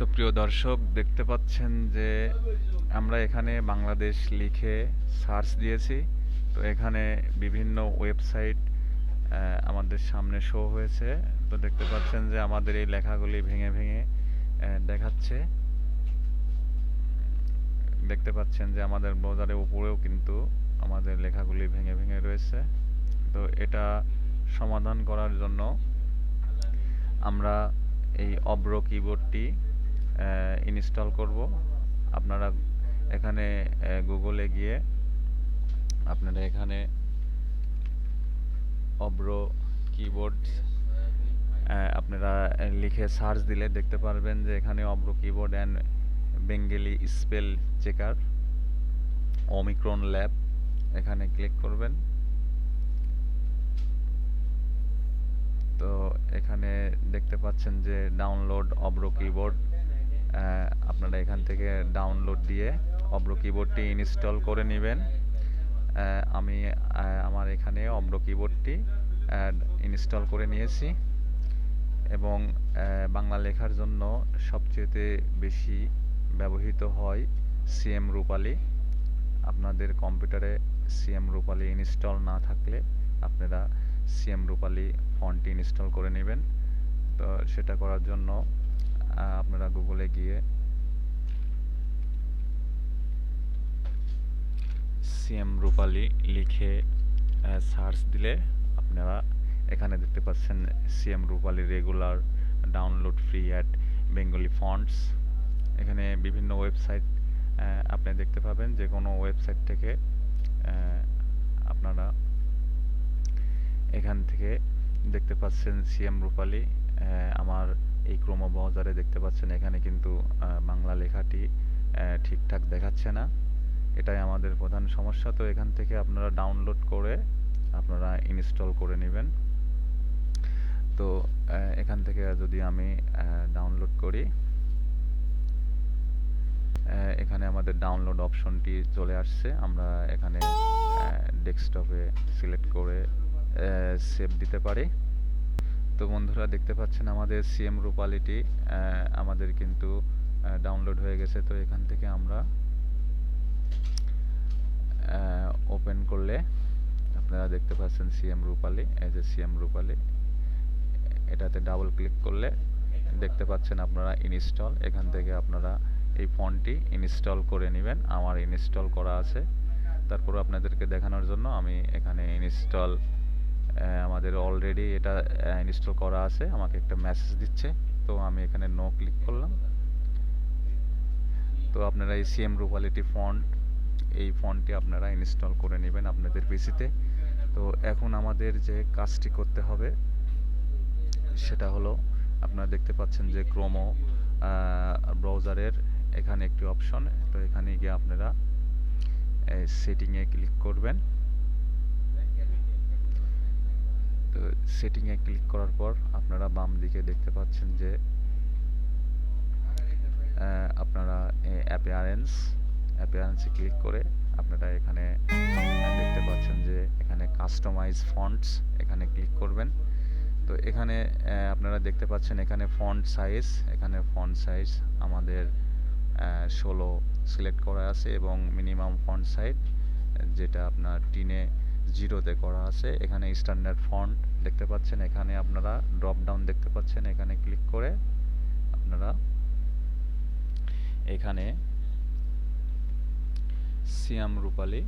তো প্রিয় দর্শক, দেখতে পাচ্ছেন যে আমরা এখানে বাংলাদেশ লিখে সার্চ দিয়েছি। তো এখানে বিভিন্ন ওয়েবসাইট আমাদের সামনে শো হয়েছে। তো দেখতে পাচ্ছেন যে আমাদের এই লেখাগুলি ভেঙে ভেঙে দেখাচ্ছে। দেখতে পাচ্ছেন যে আমাদের ব্রাউজারের উপরেও কিন্তু আমাদের লেখাগুলি ভেঙে ভেঙে রয়েছে। তো এটা সমাধান করার জন্য আমরা এই অব্র কিবোর্ডটি ইনস্টল করব। আপনারা এখানে গুগলে গিয়ে আপনারা এখানে অব্র কিবোর্ড আপনারা লিখে সার্চ দিলে দেখতে পারবেন যে এখানে Avro keyboard and Bengali spell checker Omicron Lab, এখানে ক্লিক করবেন। তো এখানে দেখতে পাচ্ছেন যে ডাউনলোড অব্র কিবোর্ড, আপনারা এখান থেকে ডাউনলোড দিয়ে অব্র কিবোর্ডটি ইনস্টল করে নেবেন। আমি আমার এখানে অব্র কিবোর্ডটি ইনস্টল করে নিয়েছি এবং বাংলা লেখার জন্য সবচেয়ে বেশি ব্যবহৃত হয় সিএম রূপালী। আপনাদের কম্পিউটারে সিএম রূপালী ইনস্টল না থাকলে আপনারা সিএম রূপালী ফন্টটি ইনস্টল করে নেবেন। তো সেটা করার জন্য আপনারা গুগলে গিয়ে সিএম রূপালী লিখে সার্চ দিলে আপনারা এখানে দেখতে পাচ্ছেন CM Rupali regular download free at Bengali fonts. এখানে বিভিন্ন ওয়েবসাইট আপনি দেখতে পাবেন, যে কোনো ওয়েবসাইট থেকে আপনারা এখান থেকে দেখতে পাচ্ছেন সিএম রূপালী। আমার এই ক্রোম ব্রাউজারে দেখতে পাচ্ছেন এখানে কিন্তু বাংলা লেখাটি ঠিকঠাক দেখাচ্ছে না। এটাই আমাদের প্রধান সমস্যা। তো এখান থেকে আপনারা ডাউনলোড করে আপনারা ইনস্টল করে নেবেন। তো এখান থেকে যদি আমি ডাউনলোড করি, এখানে আমাদের ডাউনলোড অপশনটি চলে আসছে। আমরা এখানে ডেস্কটপে সিলেক্ট করে সেভ দিতে পারি। তো বন্ধুরা, দেখতে পাচ্ছেন আমাদের সিএম রূপালীটি আমাদের কিন্তু ডাউনলোড হয়ে গেছে। তো এখান থেকে আমরা ওপেন করলে আপনারা দেখতে পাচ্ছেন সিএম রূপালী, এই যে সিএম রূপালী, এটাতে ডাবল ক্লিক করলে দেখতে পাচ্ছেন আপনারা ইনস্টল। এখান থেকে আপনারা এই ফন্টটি ইনস্টল করে নেবেন। আমার ইনস্টল করা আছে, তারপর আপনাদেরকে দেখানোর জন্য আমি এখানে ইনস্টল, আমাদের অলরেডি এটা ইনস্টল করা আছে, আমাকে একটা মেসেজ দিচ্ছে। তো আমি এখানে নো ক্লিক করলাম। তো আপনারা এই সিএম রূপালীটি ফন্ট, এই ফন্টটি আপনারা ইনস্টল করে নেবেন আপনাদের পিসিতে। তো এখন আমাদের যে কাজটি করতে হবে সেটা হলো, আপনারা দেখতে পাচ্ছেন যে ক্রোম ব্রাউজারের এখানে একটি অপশন। তো এখানে গিয়ে আপনারা সেটিংয়ে ক্লিক করবেন। তো সেটিংয়ে ক্লিক করার পর আপনারা বাম দিকে দেখতে পাচ্ছেন যে আপনারা অ্যাপিয়ারেন্সে ক্লিক করে আপনারা এখানে দেখতে পাচ্ছেন যে এখানে কাস্টমাইজ ফন্টস, এখানে ক্লিক করবেন। তো এখানে আপনারা দেখতে পাচ্ছেন এখানে ফন্ট সাইজ আমাদের 16 সিলেক্ট করা আছে এবং মিনিমাম ফন্ট সাইজ যেটা আপনার 0-তে করা আছে। এখানে স্ট্যান্ডার্ড ফন্ট দেখতে পাচ্ছেন, এখানে আপনারা ড্রপ ডাউন দেখতে পাচ্ছেন, এখানে ক্লিক করে আপনারা এখানে সিএম রূপালী,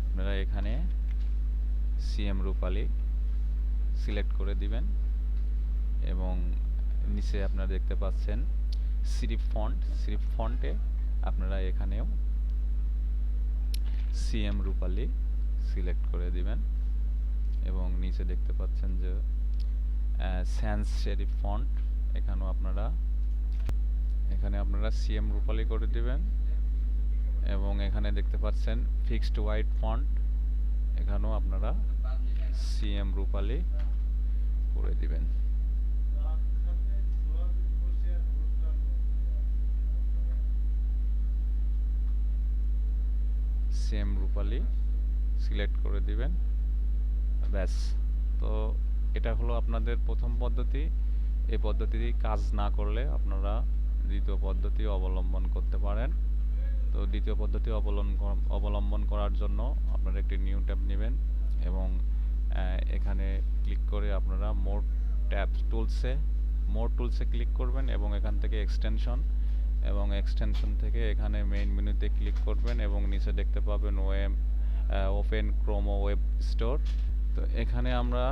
আপনারা এখানে সিএম রূপালী সিলেক্ট করে দিবেন এবং নিচে আপনারা দেখতে পাচ্ছেন সিরিপ ফন্টে আপনারা এখানেও সিএম রূপালী সিলেক্ট করে দিবেন এবং নিচে দেখতে পাচ্ছেন যে স্যান্স সেরিফ ফন্ট, এখানেও আপনারা সিএম রূপালী করে দিবেন এবং এখানে দেখতে পাচ্ছেন ফিক্সড হোয়াইট ফন্ট, এখানেও আপনারা সিএম রূপালী করে দিবেন। সিএম রূপালী সিলেক্ট করে দিবেন, ব্যাস। তো এটা হলো আপনাদের প্রথম পদ্ধতি। এই পদ্ধতি কাজ না করলে আপনারা দ্বিতীয় পদ্ধতি অবলম্বন করতে পারেন। তো দ্বিতীয় পদ্ধতি অবলম্বন করার জন্য আপনারা একটি নিউ ট্যাব নেবেন এবং এখানে ক্লিক করে আপনারা মোর টুলসে ক্লিক করবেন এবং এখান থেকে এক্সটেনশন থেকে এখানে মেইন মেনুতে ক্লিক করবেন এবং নিচে দেখতে পাবেন ওপেন ক্রোমো ওয়েব স্টোর। তো এখানে আমরা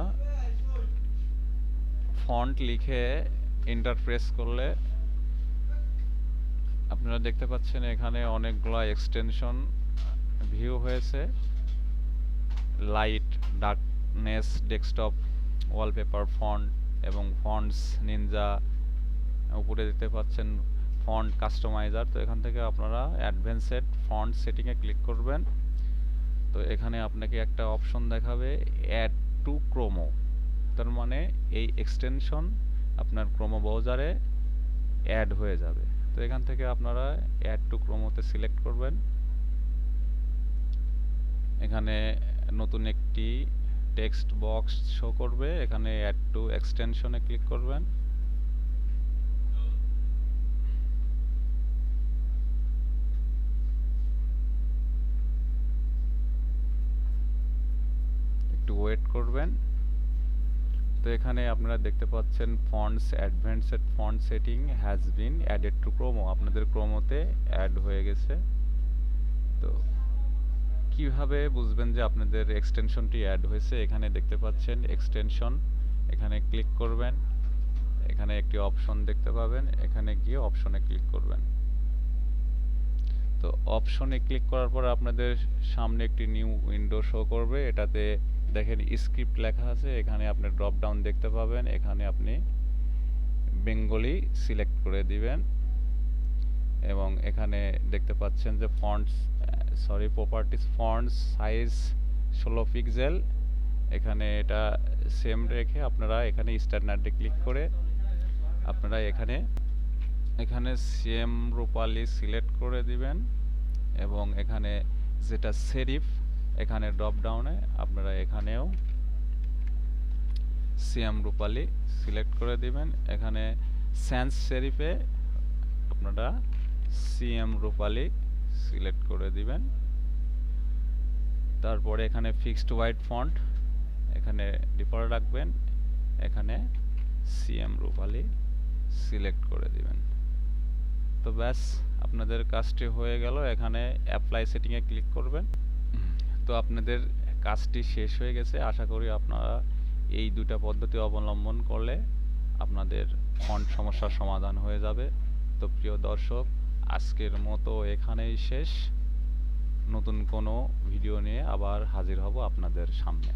ফন্ট লিখে এন্টার প্রেস করলে আপনারা দেখতে পাচ্ছেন এখানে অনেকগুলো এক্সটেনশন ভিউ হয়েছে। Light, darkness, desktop, wallpaper, font এবং ফন্টস নিনজা। উপরে দেখতে পাচ্ছেন ফন্ট কাস্টমাইজার। তো এখান থেকে আপনারা অ্যাডভান্সড ফন্ট সেটিংয়ে ক্লিক করবেন। তো এখানে আপনাকে একটা অপশন দেখাবে অ্যাড টু ক্রোমো। তার মানে এই এক্সটেনশন আপনার ক্রোমো ব্রাউজারে অ্যাড হয়ে যাবে। তো এখান থেকে আপনারা অ্যাড টু ক্রোমোতে সিলেক্ট করবেন। এখানে নতুন একটি টেক্সট বক্স শো করবে, এখানে অ্যাড টু এক্সটেনশনে ক্লিক করবেন। একটু ওয়েট করবেন। তো এখানে আপনারা দেখতে পাচ্ছেন fonts advanced font setting has been added to Chrome, আপনাদের ক্রোমোতে অ্যাড হয়ে গেছে। তো কিভাবে বুঝবেন যে আপনাদের এক্সটেনশনটি অ্যাড হয়েছে? এখানে দেখতে পাচ্ছেন এক্সটেনশন, এখানে ক্লিক করবেন। এখানে একটি অপশন দেখতে পাবেন, এখানে গিয়ে অপশনে ক্লিক করবেন। তো অপশনে ক্লিক করার পর আপনাদের সামনে একটি নিউ উইন্ডো শো করবে। এটাতে দেখেন স্ক্রিপ্ট লেখা আছে, এখানে আপনি ড্রপ ডাউন দেখতে পাবেন, এখানে আপনি বেঙ্গলি সিলেক্ট করে দিবেন এবং এখানে দেখতে পাচ্ছেন যে প্রপার্টিস ফন্ট সাইজ 16 পিক্সেল। এখানে এটা সেম রেখে আপনারা এখানে স্ট্যান্ডার্ডে ক্লিক করে আপনারা এখানে সেম রূপালি সিলেক্ট করে দিবেন এবং এখানে যেটা সেরিফ, এখানে ড্রপ ডাউনে আপনারা এখানেও সেম রূপালি সিলেক্ট করে দিবেন। এখানে স্যান্স সেরিফে আপনারা সিএম রূপালি সিলেক্ট করে দিবেন। তারপরে এখানে ফিক্সড হোয়াইট ফন্ট এখানে ডিফল্ট রাখবেন, এখানে সিএম রূপালি সিলেক্ট করে দিবেন। তো ব্যাস আপনাদের কাজটি হয়ে গেল। এখানে অ্যাপ্লাই সেটিংয়ে ক্লিক করবেন। তো আপনাদের কাজটি শেষ হয়ে গেছে। আশা করি আপনারা এই দুটা পদ্ধতি অবলম্বন করলে আপনাদের ফন্ট সমস্যার সমাধান হয়ে যাবে। তো প্রিয় দর্শক, আজকের মতো এখানেই শেষ। নতুন কোনো ভিডিও নিয়ে আবার হাজির হব আপনাদের সামনে।